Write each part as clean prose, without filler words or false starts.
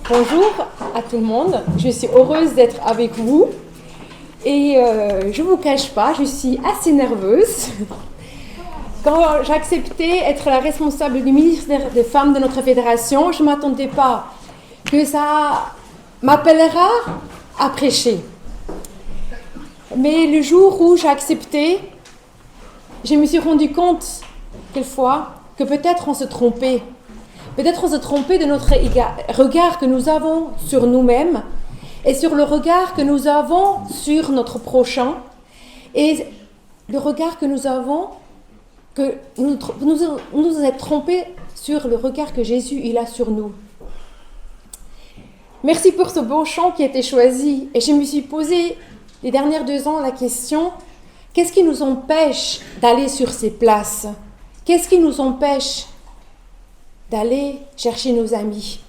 Bonjour à tout le monde, je suis heureuse d'être avec vous et je ne vous cache pas, je suis assez nerveuse. Quand j'ai accepté être la responsable du ministère des femmes de notre fédération, je ne m'attendais pas que ça m'appellera à prêcher. Mais le jour où j'ai accepté, je me suis rendu compte quelquefois que peut-être on se trompait. Peut-être on se trompait de notre regard que nous avons sur nous-mêmes et sur le regard que nous avons sur notre prochain et le regard que nous avons, que nous nous êtes trompés sur le regard que Jésus il a sur nous. Merci pour ce beau chant qui a été choisi et je me suis posé les dernières 2 ans la question, qu'est-ce qui nous empêche d'aller sur ces places? Qu'est-ce qui nous empêche d'aller chercher nos amis?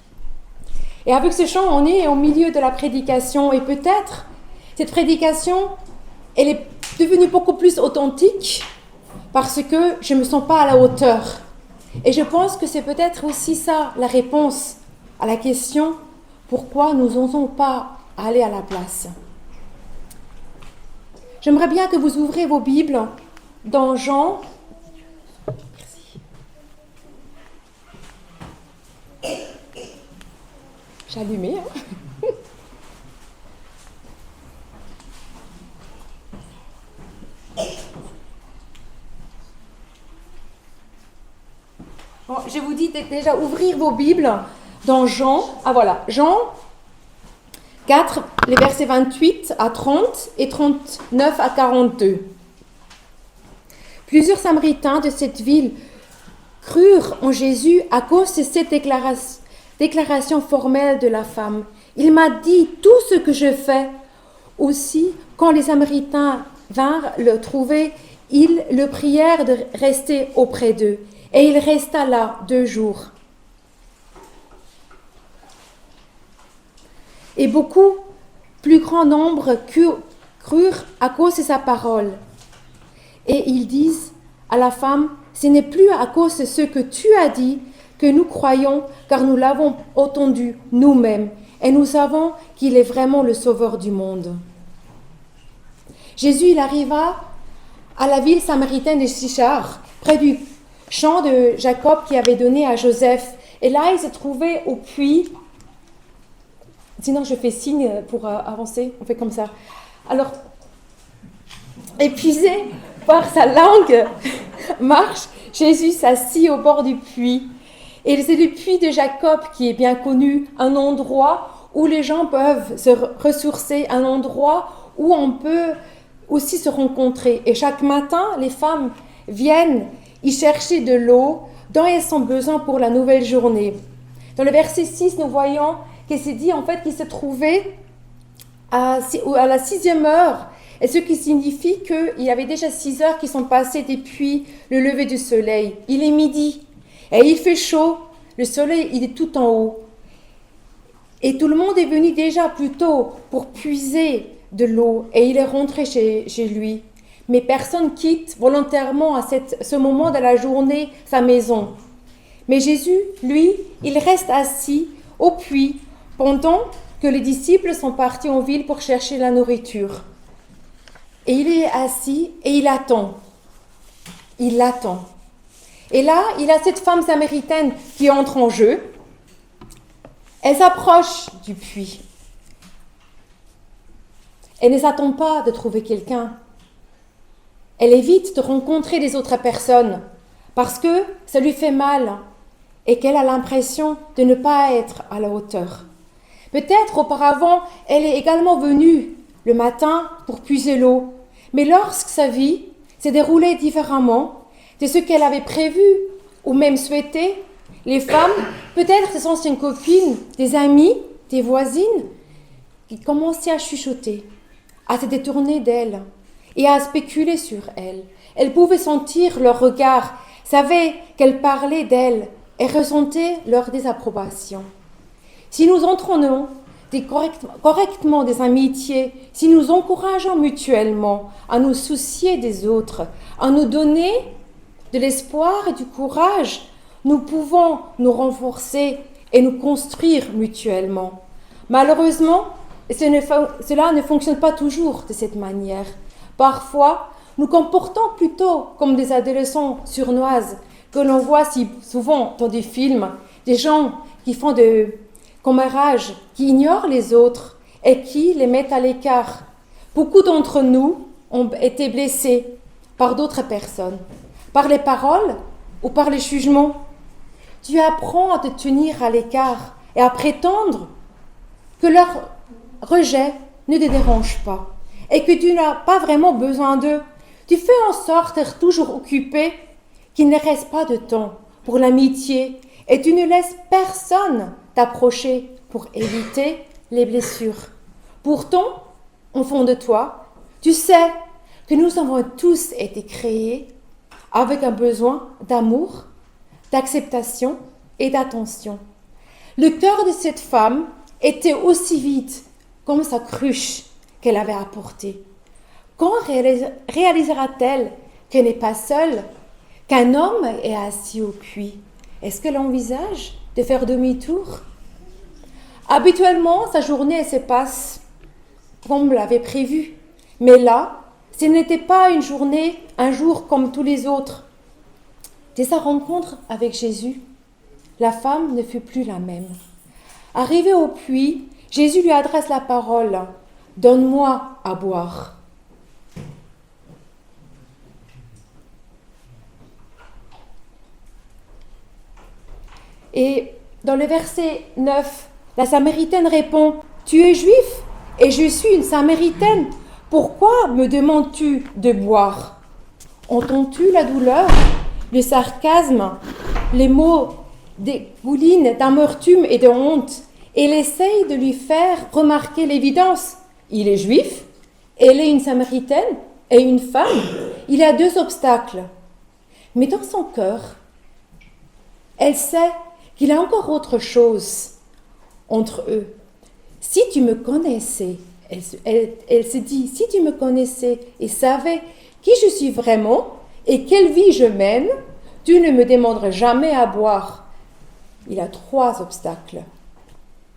Et avec ce chant, on est au milieu de la prédication et peut-être cette prédication, elle est devenue beaucoup plus authentique parce que je ne me sens pas à la hauteur. Et je pense que c'est peut-être aussi ça la réponse à la question pourquoi nous n'osons pas aller à la place. J'aimerais bien que vous ouvriez vos Bibles dans Jean. J'ai allumé. Bon, je vous dis déjà ouvrir vos Bibles dans Jean. Ah voilà, Jean 4, les versets 28 à 30 et 39 à 42. Plusieurs Samaritains de cette ville crurent en Jésus à cause de cette déclaration formelle de la femme. Il m'a dit tout ce que je fais. Aussi, quand les Samaritains vinrent le trouver, ils le prièrent de rester auprès d'eux. Et il resta là 2 jours. Et beaucoup, plus grand nombre, crurent à cause de sa parole. Et ils disent à la femme, ce n'est plus à cause de ce que tu as dit que nous croyons, car nous l'avons entendu nous-mêmes, et nous savons qu'il est vraiment le sauveur du monde. Jésus, il arriva à la ville samaritaine de Sychar, près du champ de Jacob qui avait donné à Joseph. Et là, il se trouvait au puits. Sinon, je fais signe pour avancer. On fait comme ça. Alors, épuisé par sa longue marche, Jésus s'assit au bord du puits. Et c'est le puits de Jacob qui est bien connu, un endroit où les gens peuvent se ressourcer, un endroit où on peut aussi se rencontrer. Et chaque matin, les femmes viennent y chercher de l'eau dont elles ont besoin pour la nouvelle journée. Dans le verset 6, nous voyons qu'il s'est dit en fait qu'il se trouvait à la 6e heure, et ce qui signifie qu'il y avait déjà 6 heures qui sont passées depuis le lever du soleil. Il est midi et il fait chaud, le soleil il est tout en haut. Et tout le monde est venu déjà plus tôt pour puiser de l'eau et il est rentré chez lui. Mais personne quitte volontairement à ce moment de la journée sa maison. Mais Jésus, lui, il reste assis au puits pendant que les disciples sont partis en ville pour chercher la nourriture. Et il est assis et il attend. Il attend. Et là, il a cette femme samaritaine qui entre en jeu. Elle s'approche du puits. Elle ne s'attend pas de trouver quelqu'un. Elle évite de rencontrer les autres personnes parce que ça lui fait mal et qu'elle a l'impression de ne pas être à la hauteur. Peut-être auparavant, elle est également venue le matin pour puiser l'eau, mais lorsque sa vie s'est déroulée différemment de ce qu'elle avait prévu ou même souhaité, les femmes, peut-être ses anciennes copines, des amies, des voisines, qui commençaient à chuchoter, à se détourner d'elle et à spéculer sur elle. Elles pouvaient sentir leur regard, savaient qu'elles parlaient d'elle et ressentaient leur désapprobation. Si nous entraînons correctement des amitiés, si nous encourageons mutuellement à nous soucier des autres, à nous donner de l'espoir et du courage, nous pouvons nous renforcer et nous construire mutuellement. Malheureusement, cela ne fonctionne pas toujours de cette manière. Parfois, nous comportons plutôt comme des adolescents sournoises que l'on voit si souvent dans des films, des gens qui font de commérage, qui ignorent les autres et qui les mettent à l'écart. Beaucoup d'entre nous ont été blessés par d'autres personnes, par les paroles ou par les jugements. Tu apprends à te tenir à l'écart et à prétendre que leur rejet ne te dérange pas et que tu n'as pas vraiment besoin d'eux. Tu fais en sorte d'être toujours occupé, qu'il ne reste pas de temps pour l'amitié et tu ne laisses personne t'approcher pour éviter les blessures. Pourtant, au fond de toi, tu sais que nous avons tous été créés avec un besoin d'amour, d'acceptation et d'attention. Le cœur de cette femme était aussi vide comme sa cruche qu'elle avait apportée. Quand réalisera-t-elle qu'elle n'est pas seule, qu'un homme est assis au puits? Est-ce qu'elle envisage de faire demi-tour? Habituellement, sa journée se passe comme l'avait prévu. Mais là, ce n'était pas une journée, un jour comme tous les autres. Dès sa rencontre avec Jésus, la femme ne fut plus la même. Arrivée au puits, Jésus lui adresse la parole. « Donne-moi à boire. » Et dans le verset 9, la Samaritaine répond « Tu es juif et je suis une Samaritaine. Pourquoi me demandes-tu de boire ?» Entends-tu la douleur, le sarcasme, les mots dégoulinent d'amertume et de honte et elle essaye de lui faire remarquer l'évidence. Il est juif, elle est une Samaritaine et une femme. Il y a deux obstacles. Mais dans son cœur, elle sait qu'il y a encore autre chose entre eux. Si tu me connaissais, elle se dit, si tu me connaissais et savais qui je suis vraiment et quelle vie je mène, tu ne me demanderais jamais à boire. Il y a trois obstacles,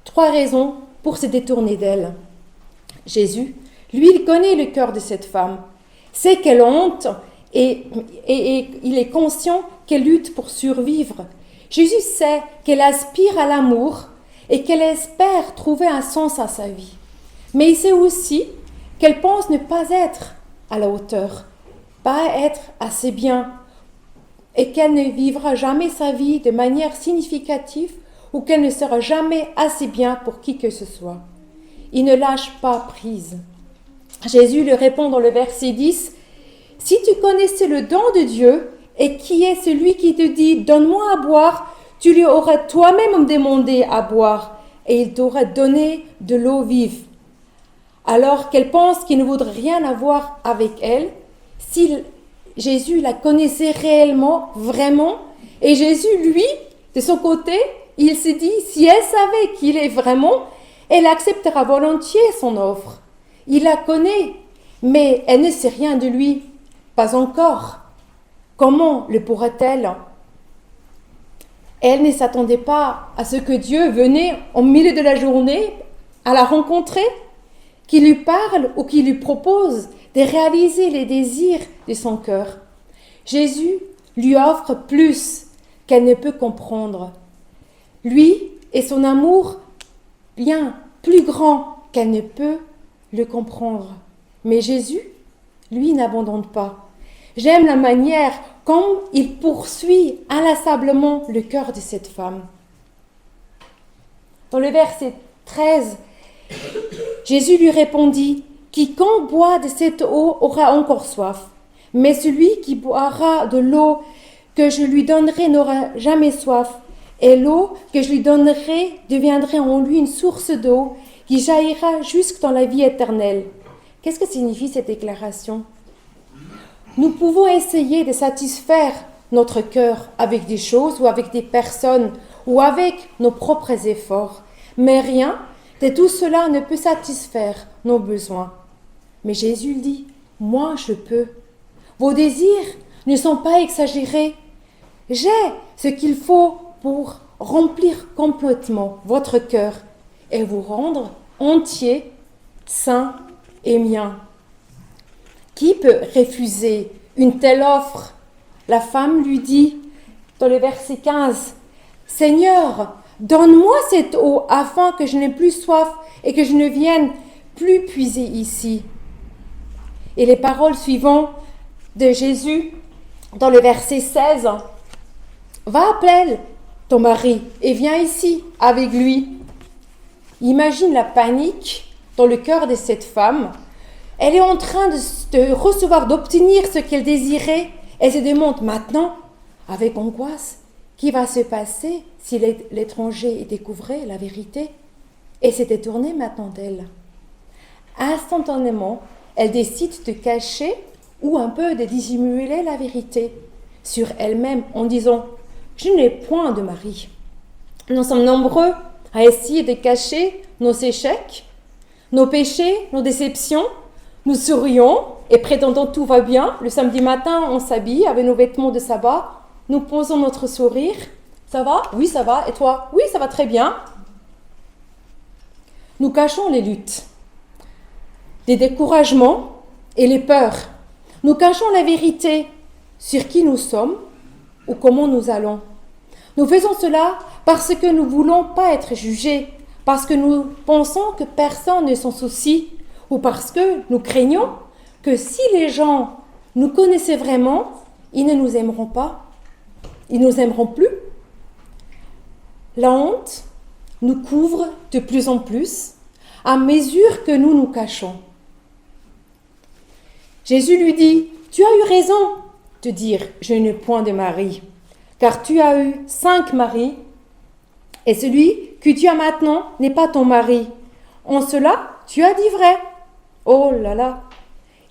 trois raisons pour se détourner d'elle. Jésus, lui, il connaît le cœur de cette femme, sait qu'elle honte et il est conscient qu'elle lutte pour survivre. Jésus sait qu'elle aspire à l'amour et qu'elle espère trouver un sens à sa vie. Mais il sait aussi qu'elle pense ne pas être à la hauteur, pas être assez bien, et qu'elle ne vivra jamais sa vie de manière significative ou qu'elle ne sera jamais assez bien pour qui que ce soit. Il ne lâche pas prise. Jésus lui répond dans le verset 10, « Si tu connaissais le don de Dieu et qui est celui qui te dit « Donne-moi à boire », tu lui aurais toi-même demandé à boire et il t'aurait donné de l'eau vive. » Alors qu'elle pense qu'il ne voudrait rien avoir avec elle, si Jésus la connaissait réellement, vraiment, et Jésus, lui, de son côté, il se dit, si elle savait qu'il est vraiment, elle acceptera volontiers son offre. Il la connaît, mais elle ne sait rien de lui, pas encore. Comment le pourrait-elle? Elle ne s'attendait pas à ce que Dieu venait au milieu de la journée à la rencontrer, qu'il lui parle ou qu'il lui propose de réaliser les désirs de son cœur. Jésus lui offre plus qu'elle ne peut comprendre. Lui et son amour bien plus grand qu'elle ne peut le comprendre. Mais Jésus, lui, n'abandonne pas. J'aime la manière comme il poursuit inlassablement le cœur de cette femme. Dans le verset 13, Jésus lui répondit, « Quiconque boit de cette eau aura encore soif, mais celui qui boira de l'eau que je lui donnerai n'aura jamais soif, et l'eau que je lui donnerai deviendra en lui une source d'eau qui jaillira jusque dans la vie éternelle. » Qu'est-ce que signifie cette déclaration? Nous pouvons essayer de satisfaire notre cœur avec des choses ou avec des personnes ou avec nos propres efforts, mais rien de tout cela ne peut satisfaire nos besoins. Mais Jésus dit, « Moi je peux. Vos désirs ne sont pas exagérés. J'ai ce qu'il faut pour remplir complètement votre cœur et vous rendre entier, saint et mien. Qui peut refuser une telle offre? La femme lui dit dans le verset 15, « Seigneur, donne-moi cette eau afin que je n'ai plus soif et que je ne vienne plus puiser ici. » Et les paroles suivantes de Jésus dans le verset 16, « Va appeler ton mari et viens ici avec lui. » Imagine la panique dans le cœur de cette femme. Elle est en train de recevoir, d'obtenir ce qu'elle désirait. Elle se demande maintenant, avec angoisse, qui va se passer si l'étranger découvrait la vérité et s'est détourné maintenant d'elle. Instantanément, elle décide de cacher ou un peu de dissimuler la vérité sur elle-même en disant « Je n'ai point de mari ». Nous sommes nombreux à essayer de cacher nos échecs, nos péchés, nos déceptions. Nous sourions et prétendons tout va bien. Le samedi matin, on s'habille avec nos vêtements de sabbat. Nous posons notre sourire. Ça va? Oui, ça va. Et toi? Oui, ça va très bien. Nous cachons les luttes, les découragements et les peurs. Nous cachons la vérité sur qui nous sommes ou comment nous allons. Nous faisons cela parce que nous ne voulons pas être jugés, parce que nous pensons que personne ne s'en soucie, ou parce que nous craignons que si les gens nous connaissaient vraiment, ils ne nous aimeront pas, ils ne nous aimeront plus. La honte nous couvre de plus en plus à mesure que nous nous cachons. Jésus lui dit, « Tu as eu raison de dire « Je n'ai point de mari », car tu as eu 5 maris, et celui que tu as maintenant n'est pas ton mari. En cela, tu as dit vrai. » Oh là là,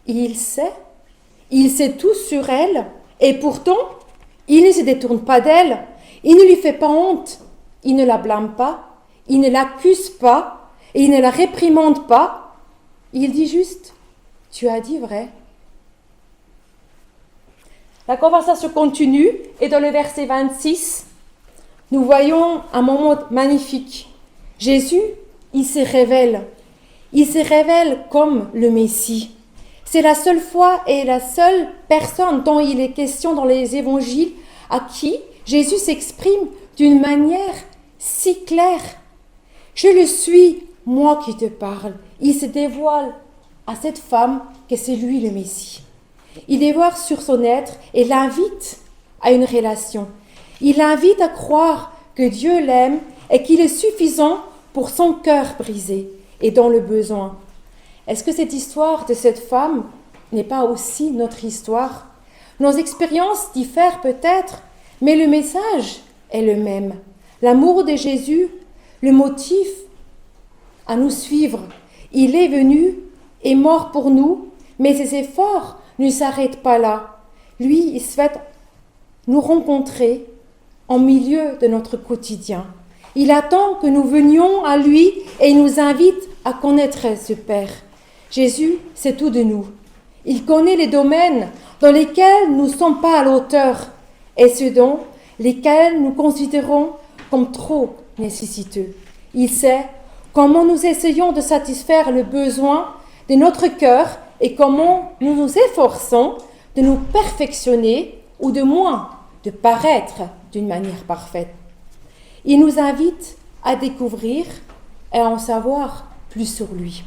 il sait tout sur elle, et pourtant, il ne se détourne pas d'elle, il ne lui fait pas honte, il ne la blâme pas, il ne l'accuse pas, et il ne la réprimande pas. Il dit juste, tu as dit vrai. La conversation continue, et dans le verset 26, nous voyons un moment magnifique. Jésus, il se révèle. Il se révèle comme le Messie. C'est la seule fois et la seule personne dont il est question dans les évangiles à qui Jésus s'exprime d'une manière si claire. Je le suis, moi qui te parle. Il se dévoile à cette femme que c'est lui le Messie. Il dévoile sur son être et l'invite à une relation. Il l'invite à croire que Dieu l'aime et qu'il est suffisant pour son cœur brisé et dans le besoin. Est-ce que cette histoire de cette femme n'est pas aussi notre histoire? Nos expériences diffèrent peut-être, mais le message est le même. L'amour de Jésus, le motif à nous suivre. Il est venu et mort pour nous, mais ses efforts ne s'arrêtent pas là. Lui, il souhaite nous rencontrer en milieu de notre quotidien. Il attend que nous venions à lui et il nous invite à connaître ce Père. Jésus, c'est tout de nous. Il connaît les domaines dans lesquels nous ne sommes pas à la hauteur et ceux dans lesquels nous considérons comme trop nécessiteux. Il sait comment nous essayons de satisfaire le besoin de notre cœur et comment nous nous efforçons de nous perfectionner ou de moins de paraître d'une manière parfaite. Il nous invite à découvrir et à en savoir plus sur lui.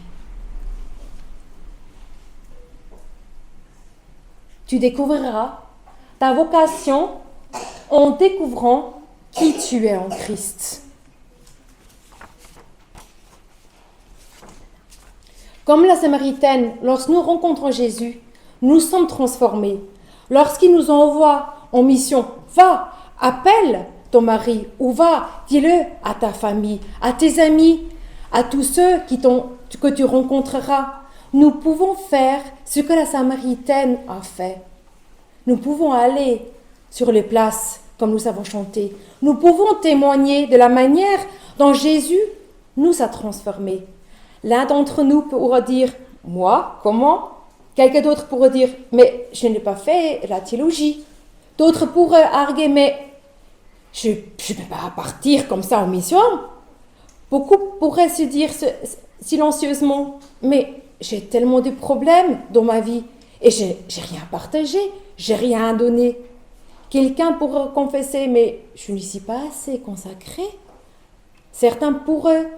Tu découvriras ta vocation en découvrant qui tu es en Christ. Comme la Samaritaine, lorsque nous rencontrons Jésus, nous sommes transformés. Lorsqu'il nous envoie en mission, va, appelle ton mari ou va, dis-le à ta famille, à tes amis, à tous ceux que tu rencontreras. Nous pouvons faire ce que la Samaritaine a fait. Nous pouvons aller sur les places, comme nous avons chanté. Nous pouvons témoigner de la manière dont Jésus nous a transformés. L'un d'entre nous pourra dire « Moi, comment ?» Quelqu'un d'autre pourra dire « Mais je n'ai pas fait la théologie. » D'autres pourraient arguer « Mais je ne peux pas partir comme ça en mission. Beaucoup pourraient se dire silencieusement, mais j'ai tellement de problèmes dans ma vie et j'ai rien partagé, j'ai rien à donner. Quelqu'un pourrait confesser, mais je ne suis pas assez consacré. Certains pourraient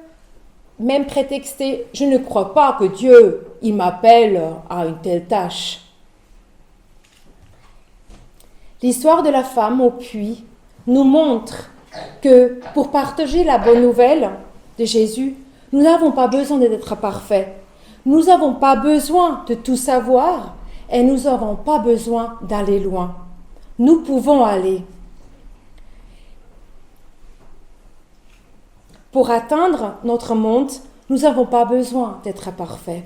même prétexter, je ne crois pas que Dieu, il m'appelle à une telle tâche. L'histoire de la femme au puits nous montre que pour partager la bonne nouvelle de Jésus, nous n'avons pas besoin d'être parfaits. Nous n'avons pas besoin de tout savoir et nous n'avons pas besoin d'aller loin. Nous pouvons aller. Pour atteindre notre monde, nous n'avons pas besoin d'être parfaits.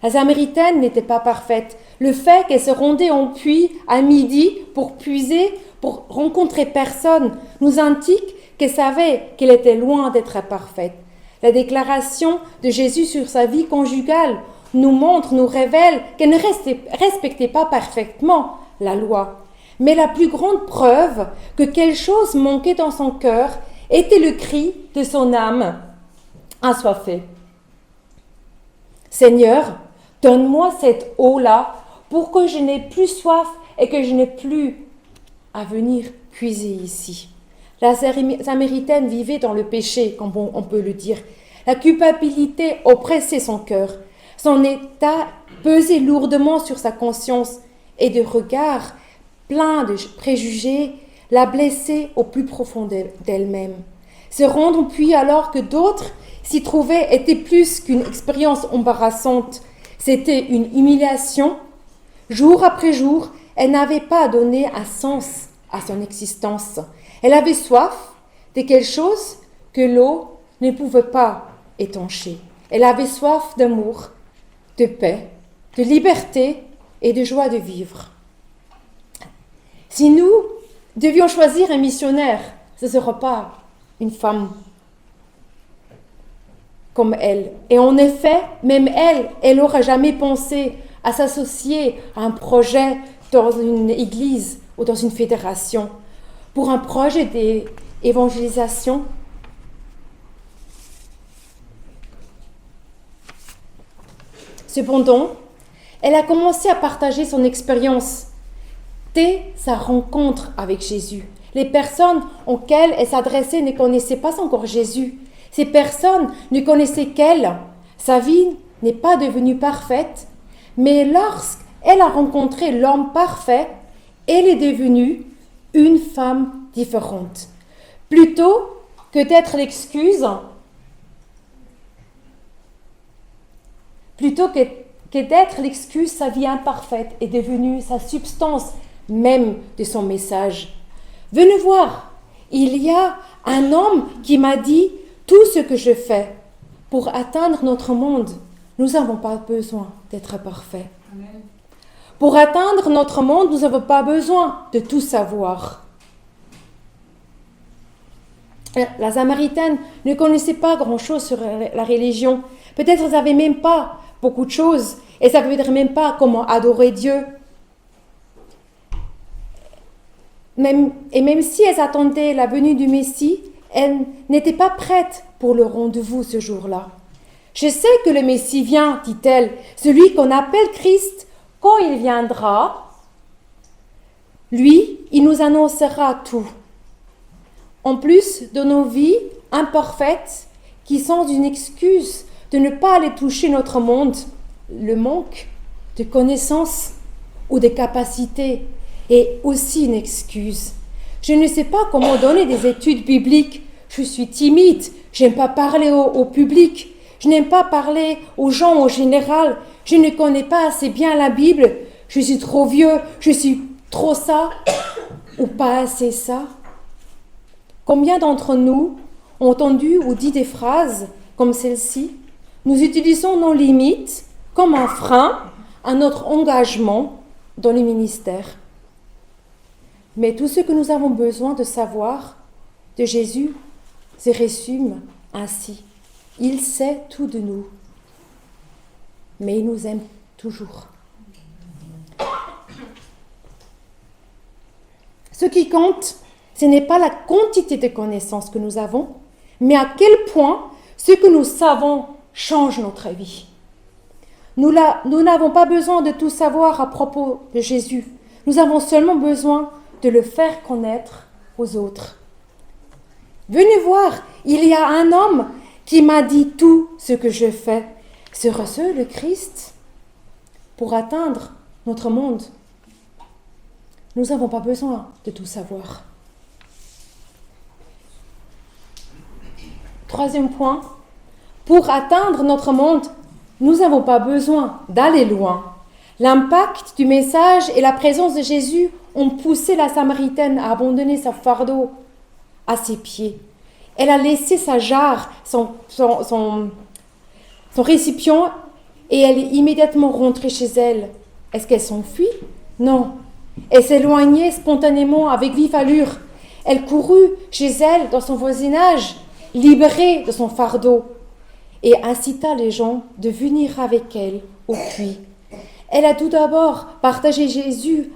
La Samaritaine n'était pas parfaite. Le fait qu'elle se rendait en puits à midi pour puiser, pour rencontrer personne, nous indique qu'elle savait qu'elle était loin d'être parfaite. La déclaration de Jésus sur sa vie conjugale nous montre, nous révèle qu'elle ne respectait pas parfaitement la loi. Mais la plus grande preuve que quelque chose manquait dans son cœur était le cri de son âme assoiffée. Seigneur, donne-moi cette eau-là pour que je n'ai plus soif et que je n'ai plus à venir puiser ici. La Samaritaine vivait dans le péché, comme on peut le dire. La culpabilité oppressait son cœur. Son état pesait lourdement sur sa conscience et de regards pleins de préjugés la blessait au plus profond d'elle-même. Se rendre au puits alors que d'autres s'y trouvaient était plus qu'une expérience embarrassante. C'était une humiliation. Jour après jour, elle n'avait pas donné un sens à son existence. Elle avait soif de quelque chose que l'eau ne pouvait pas étancher. Elle avait soif d'amour, de paix, de liberté et de joie de vivre. Si nous devions choisir un missionnaire, ce ne sera pas une femme comme elle. Et en effet, même elle n'aurait jamais pensé à s'associer à un projet dans une église ou dans une fédération pour un projet d'évangélisation. Cependant, elle a commencé à partager son expérience dès sa rencontre avec Jésus. Les personnes auxquelles elle s'adressait ne connaissaient pas encore Jésus. Ces personnes ne connaissaient qu'elle. Sa vie n'est pas devenue parfaite, mais lorsqu'elle a rencontré l'homme parfait, elle est devenue une femme différente. Plutôt que d'être l'excuse, sa vie imparfaite est devenue sa substance même de son message. Venez voir, il y a un homme qui m'a dit tout ce que je fais pour atteindre notre monde. Nous n'avons pas besoin d'être parfaits. Amen. Pour atteindre notre monde, nous n'avons pas besoin de tout savoir. La Samaritaine ne connaissait pas grand-chose sur la religion. Peut-être elle ne savait même pas beaucoup de choses. Elle ne savait même pas comment adorer Dieu. Même si elle attendait la venue du Messie, elle n'était pas prête pour le rendez-vous ce jour-là. Je sais que le Messie vient, dit-elle, celui qu'on appelle Christ. Quand il viendra, lui, il nous annoncera tout. En plus de nos vies imparfaites, qui sont une excuse de ne pas aller toucher notre monde, le manque de connaissances ou de capacités est aussi une excuse. Je ne sais pas comment donner des études bibliques. Je suis timide, je n'aime pas parler au public, je n'aime pas parler aux gens en général, je ne connais pas assez bien la Bible, je suis trop vieux, je suis trop ça ou pas assez ça. Combien d'entre nous ont entendu ou dit des phrases comme celle-ci? Nous utilisons nos limites comme un frein à notre engagement dans les ministères. Mais tout ce que nous avons besoin de savoir de Jésus se résume ainsi. Il sait tout de nous, mais il nous aime toujours. Ce qui compte, Ce n'est pas la quantité de connaissances que nous avons, mais à quel point ce que nous savons change notre vie. Nous n'avons pas besoin de tout savoir à propos de Jésus. Nous avons seulement besoin de le faire connaître aux autres. Venez voir, il y a un homme qui m'a dit tout ce que je fais. Serait-ce le Christ? Pour atteindre notre monde, nous n'avons pas besoin de tout savoir. Troisième point, pour atteindre notre monde, nous n'avons pas besoin d'aller loin. L'impact du message et la présence de Jésus ont poussé la Samaritaine à abandonner son fardeau à ses pieds. Elle a laissé sa jarre, son récipient, et elle est immédiatement rentrée chez elle. Est-ce qu'elle s'enfuit? Non. Elle s'éloignait spontanément avec vive allure. Elle courut chez elle, dans son voisinage, libérée de son fardeau, et incita les gens de venir avec elle au puits. Elle a tout d'abord partagé Jésus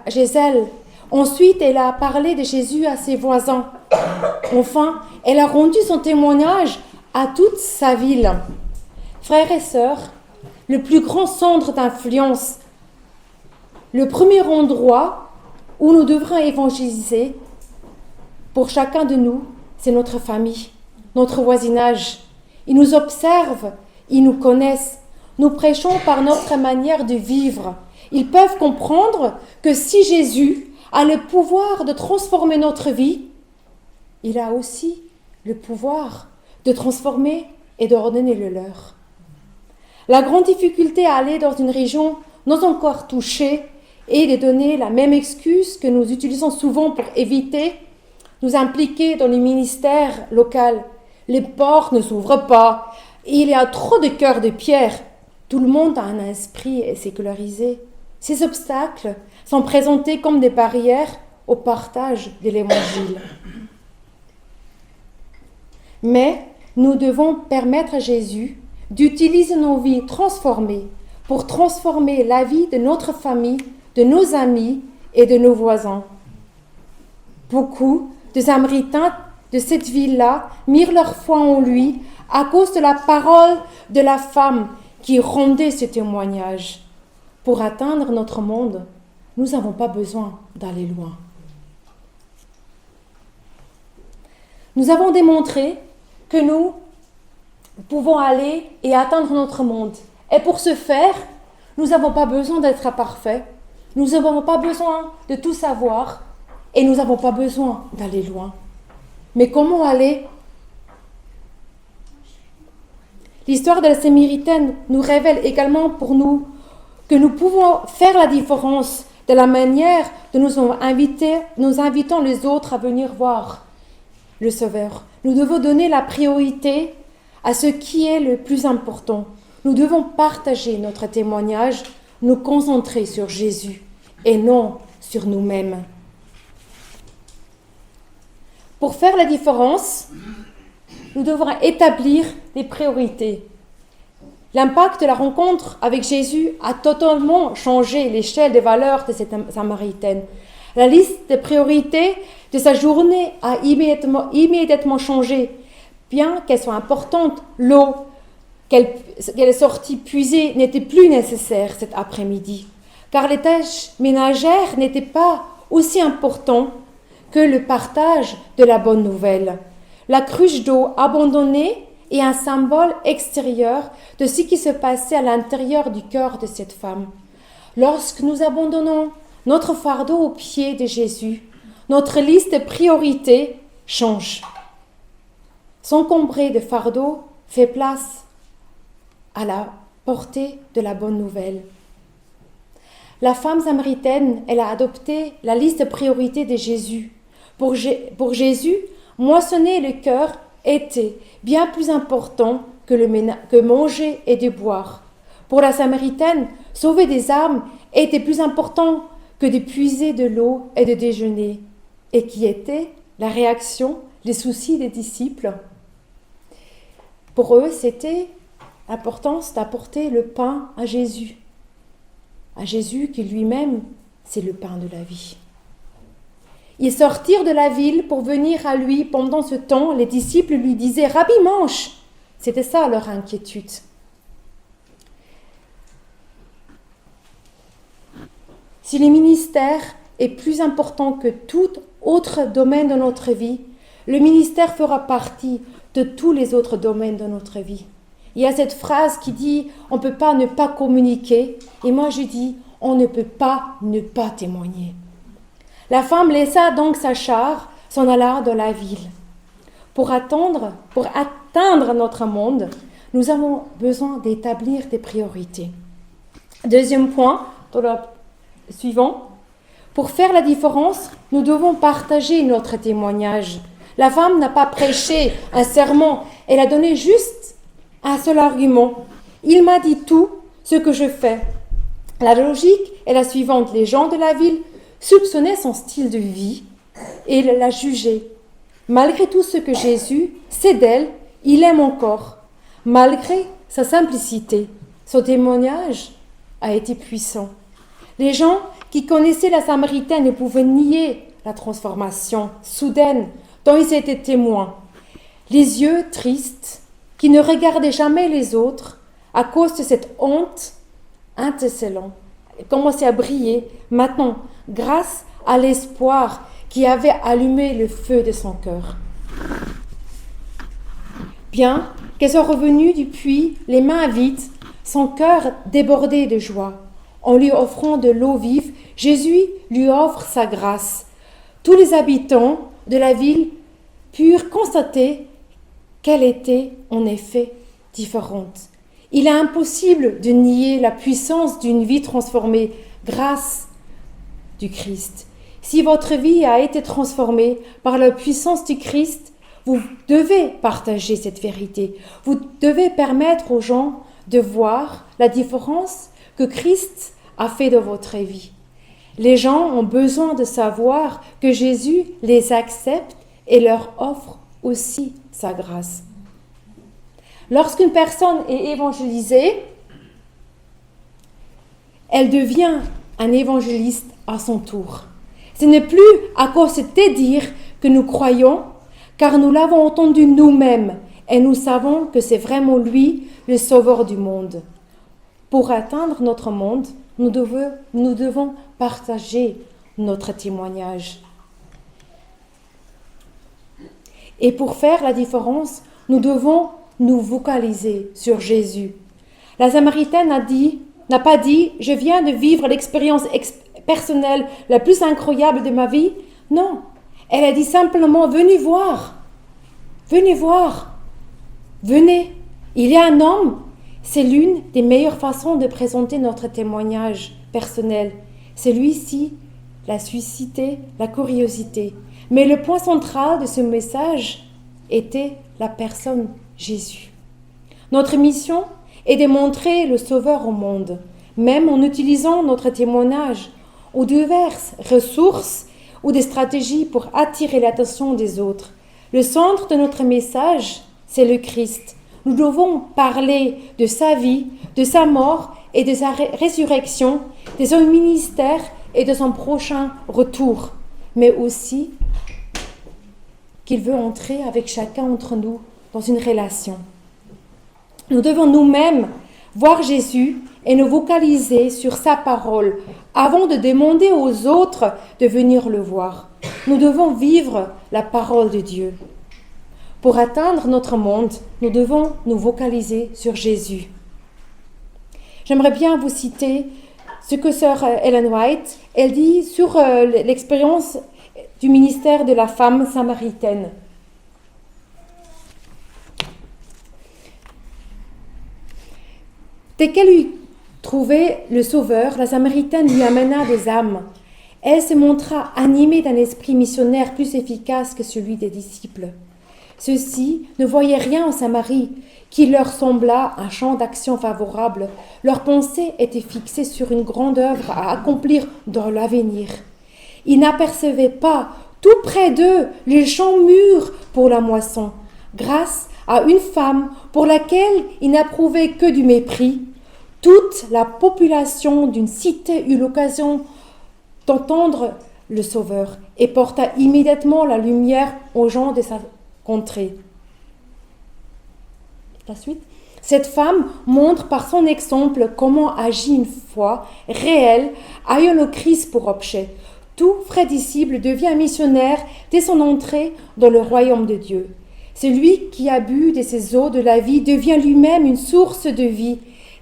chez elle. Ensuite, elle a parlé de Jésus à ses voisins. Enfin, elle a rendu son témoignage à toute sa ville. Frères et sœurs, le plus grand centre d'influence, le premier endroit où nous devrons évangéliser pour chacun de nous, c'est notre famille, notre voisinage. Ils nous observent, ils nous connaissent. Nous prêchons par notre manière de vivre. Ils peuvent comprendre que si Jésus a le pouvoir de transformer notre vie, il a aussi le pouvoir de transformer et d'ordonner le leur. La grande difficulté à aller dans une région non encore touchée est de donner la même excuse que nous utilisons souvent pour éviter nous impliquer dans le ministère local. Les portes ne s'ouvrent pas, il y a trop de cœurs de pierre. Tout le monde a un esprit sécularisé. Ces obstacles sont présentés comme des barrières au partage de l'Évangile. Mais nous devons permettre à Jésus d'utiliser nos vies transformées pour transformer la vie de notre famille, de nos amis et de nos voisins. Beaucoup de Samaritains de cette ville-là mirent leur foi en lui à cause de la parole de la femme qui rendait ce témoignage. Pour atteindre notre monde, nous n'avons pas besoin d'aller loin. Nous avons démontré que nous pouvons aller et atteindre notre monde. Et pour ce faire, nous n'avons pas besoin d'être parfaits, nous n'avons pas besoin de tout savoir et nous n'avons pas besoin d'aller loin. Mais comment aller? L'histoire de la Samaritaine nous révèle également pour nous que nous pouvons faire la différence de la manière dont nous invitons les autres à venir voir le Sauveur. Nous devons donner la priorité à ce qui est le plus important. Nous devons partager notre témoignage, nous concentrer sur Jésus et non sur nous-mêmes. Pour faire la différence, nous devrons établir des priorités. L'impact de la rencontre avec Jésus a totalement changé l'échelle des valeurs de cette Samaritaine. La liste des priorités de sa journée a immédiatement changé. Bien qu'elle soit importante, l'eau qu'elle est sortie puiser n'était plus nécessaire cet après-midi, car les tâches ménagères n'étaient pas aussi importantes que le partage de la bonne nouvelle. La cruche d'eau abandonnée est un symbole extérieur de ce qui se passait à l'intérieur du cœur de cette femme. Lorsque nous abandonnons notre fardeau aux pieds de Jésus, notre liste de priorités change. S'encombrer de fardeau fait place à la portée de la bonne nouvelle. La femme samaritaine, elle a adopté la liste de priorités de Jésus. Pour Jésus, moissonner le cœur était bien plus important que manger et de boire. Pour la Samaritaine, sauver des âmes était plus important que de puiser de l'eau et de déjeuner. Et qui était la réaction, les soucis des disciples? Pour eux, c'était l'importance d'apporter le pain à Jésus qui lui-même, c'est le pain de la vie. Ils sortirent de la ville pour venir à lui. Pendant ce temps, les disciples lui disaient « Rabbi, mange !» C'était ça leur inquiétude. Si le ministère est plus important que tout autre domaine de notre vie, le ministère fera partie de tous les autres domaines de notre vie. Il y a cette phrase qui dit « on ne peut pas ne pas communiquer » et moi je dis « on ne peut pas ne pas témoigner ». La femme laissa donc sa char, s'en alla dans la ville. Pour atteindre notre monde, nous avons besoin d'établir des priorités. Deuxième point, dans le suivant, pour faire la différence, nous devons partager notre témoignage. La femme n'a pas prêché un sermon, elle a donné juste un seul argument. Il m'a dit tout ce que je fais. La logique est la suivante. Les gens de la ville soupçonnaient son style de vie et la jugeaient. Malgré tout ce que Jésus sait d'elle, il aime encore. Malgré sa simplicité, son témoignage a été puissant. Les gens qui connaissaient la Samaritaine ne pouvaient nier la transformation soudaine dont ils étaient témoins. Les yeux tristes, qui ne regardaient jamais les autres, à cause de cette honte étincelante, commençaient à briller maintenant grâce à l'espoir qui avait allumé le feu de son cœur. Bien qu'elle soit revenue du puits, les mains vides, son cœur débordé de joie. En lui offrant de l'eau vive, Jésus lui offre sa grâce. Tous les habitants de la ville purent constater qu'elle était en effet différente. Il est impossible de nier la puissance d'une vie transformée grâce du Christ. Si votre vie a été transformée par la puissance du Christ, vous devez partager cette vérité. Vous devez permettre aux gens de voir la différence que Christ a fait dans votre vie. Les gens ont besoin de savoir que Jésus les accepte et leur offre aussi sa grâce. Lorsqu'une personne est évangélisée, elle devient un évangéliste à son tour. Ce n'est plus à cause de dire que nous croyons, car nous l'avons entendu nous-mêmes et nous savons que c'est vraiment lui le sauveur du monde. Pour atteindre notre monde, nous devons partager notre témoignage. Et pour faire la différence, nous devons nous focaliser sur Jésus. La Samaritaine n'a pas dit « je viens de vivre l'expérience personnelle la plus incroyable de ma vie ». Non, elle a dit simplement « venez voir, venez voir, venez ». Il y a un homme, c'est l'une des meilleures façons de présenter notre témoignage personnel. Celui-ci l'a suscité la curiosité. Mais le point central de ce message était la personne Jésus. Notre mission est de montrer le Sauveur au monde, même en utilisant notre témoignage ou diverses ressources ou des stratégies pour attirer l'attention des autres. Le centre de notre message, c'est le Christ. Nous devons parler de sa vie, de sa mort et de sa résurrection, de son ministère et de son prochain retour, mais aussi qu'il veut entrer avec chacun d'entre nous dans une relation. Nous devons nous-mêmes voir Jésus et nous focaliser sur sa parole avant de demander aux autres de venir le voir. Nous devons vivre la parole de Dieu. Pour atteindre notre monde, nous devons nous focaliser sur Jésus. J'aimerais bien vous citer ce que sœur Ellen White, elle dit sur l'expérience du ministère de la femme samaritaine. Dès qu'elle eut trouvé le Sauveur, la Samaritaine lui amena des âmes. Elle se montra animée d'un esprit missionnaire plus efficace que celui des disciples. Ceux-ci ne voyaient rien en Samarie qui leur sembla un champ d'action favorable. Leur pensée était fixée sur une grande œuvre à accomplir dans l'avenir. Ils n'apercevaient pas tout près d'eux les champs mûrs pour la moisson. Grâce à une femme pour laquelle ils n'approuvaient que du mépris, toute la population d'une cité eut l'occasion d'entendre le Sauveur et porta immédiatement la lumière aux gens de sa contrée. La suite. Cette femme montre par son exemple comment agit une foi réelle ayant le Christ pour objet. Tout vrai disciple devient missionnaire dès son entrée dans le royaume de Dieu. Celui qui a bu de ces eaux de la vie devient lui-même une source de vie.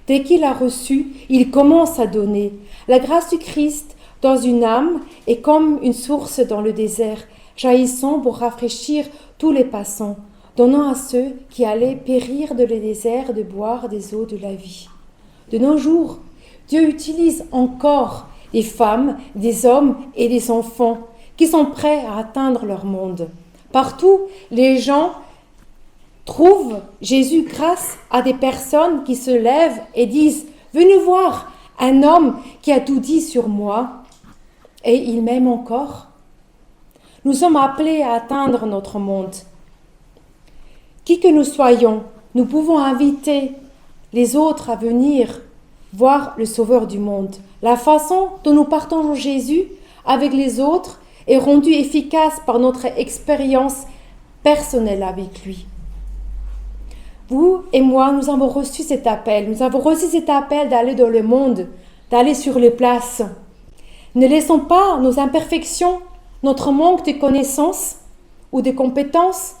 Dès qu'il a reçu, il commence à donner. La grâce du Christ dans une âme est comme une source dans le désert, jaillissant pour rafraîchir tous les passants, donnant à ceux qui allaient périr dans le désert de boire des eaux de la vie. De nos jours, Dieu utilise encore des femmes, des hommes et des enfants qui sont prêts à atteindre leur monde. Partout, les gens trouvent Jésus grâce à des personnes qui se lèvent et disent « Venez voir un homme qui a tout dit sur moi et il m'aime encore. » Nous sommes appelés à atteindre notre monde. Qui que nous soyons, nous pouvons inviter les autres à venir voir le Sauveur du monde. La façon dont nous partageons Jésus avec les autres est rendue efficace par notre expérience personnelle avec lui. Vous et moi, nous avons reçu cet appel. Nous avons reçu cet appel d'aller dans le monde, d'aller sur les places. Ne laissons pas nos imperfections, notre manque de connaissances ou de compétences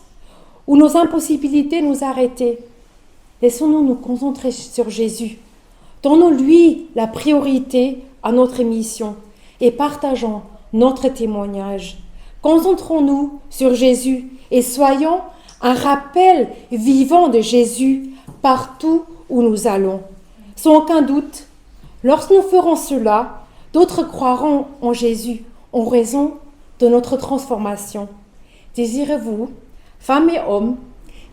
ou nos impossibilités nous arrêter. Laissons-nous nous concentrer sur Jésus. Donnons-lui la priorité à notre mission et partageons notre témoignage. Concentrons-nous sur Jésus et soyons un rappel vivant de Jésus partout où nous allons. Sans aucun doute, lorsque nous ferons cela, d'autres croiront en Jésus en raison de notre transformation. Désirez-vous, femmes et hommes,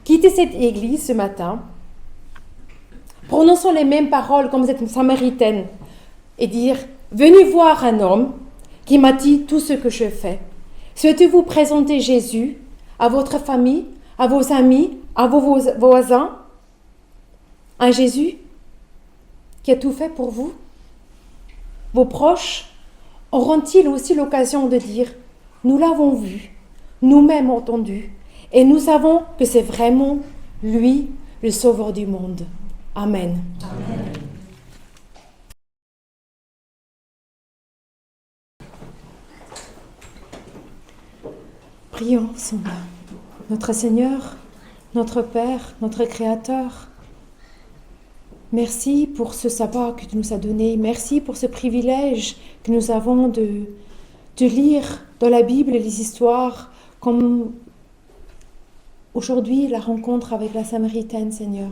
quitter cette église ce matin, prononçons les mêmes paroles comme cette Samaritaine et dire « Venez voir un homme qui m'a dit tout ce que je fais. » Souhaitez-vous présenter Jésus à votre famille, à vos amis, à vos voisins? Un Jésus qui a tout fait pour vous? Vos proches auront-ils aussi l'occasion de dire « Nous l'avons vu, nous-mêmes entendu, et nous savons que c'est vraiment lui, le Sauveur du monde. » Amen. Amen. Prions ensemble. Notre Seigneur, notre Père, notre Créateur, merci pour ce sabbat que tu nous as donné. Merci pour ce privilège que nous avons de lire dans la Bible les histoires comme aujourd'hui la rencontre avec la Samaritaine, Seigneur.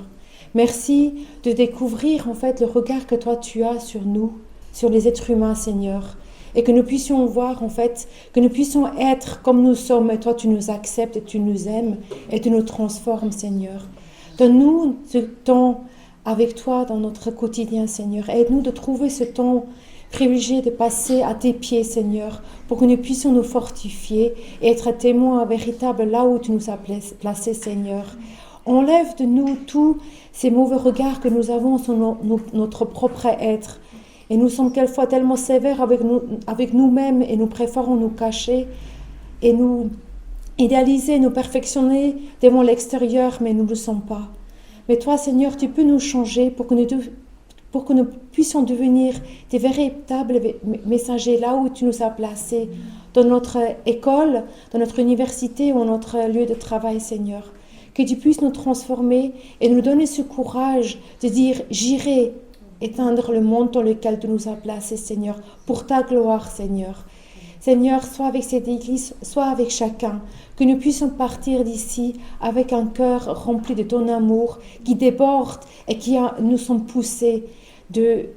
Merci de découvrir en fait le regard que toi tu as sur nous, sur les êtres humains, Seigneur. Et que nous puissions voir en fait, que nous puissions être comme nous sommes. Et toi tu nous acceptes et tu nous aimes et tu nous transformes, Seigneur. Donne-nous ce temps avec toi dans notre quotidien, Seigneur. Aide-nous de trouver ce temps privilégié de passer à tes pieds, Seigneur, pour que nous puissions nous fortifier et être témoins véritables là où tu nous as placés, Seigneur. Enlève de nous tous ces mauvais regards que nous avons sur notre propre être. Et nous sommes quelquefois tellement sévères avec nous-mêmes et nous préférons nous cacher et nous idéaliser, nous perfectionner devant l'extérieur, mais nous ne le sommes pas. Mais toi, Seigneur, tu peux nous changer pour que nous puissions devenir des véritables messagers là où tu nous as placés, dans notre école, dans notre université ou notre lieu de travail, Seigneur. Que tu puisses nous transformer et nous donner ce courage de dire « J'irai éteindre le monde dans lequel tu nous as placés, Seigneur, pour ta gloire, Seigneur. » Seigneur, sois avec cette Église, sois avec chacun, que nous puissions partir d'ici avec un cœur rempli de ton amour qui déborde et qui nous sommes poussés de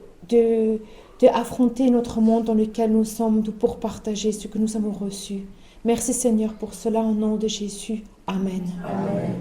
affronter notre monde dans lequel nous sommes pour partager ce que nous avons reçu. Merci Seigneur pour cela, au nom de Jésus. Amen. Amen.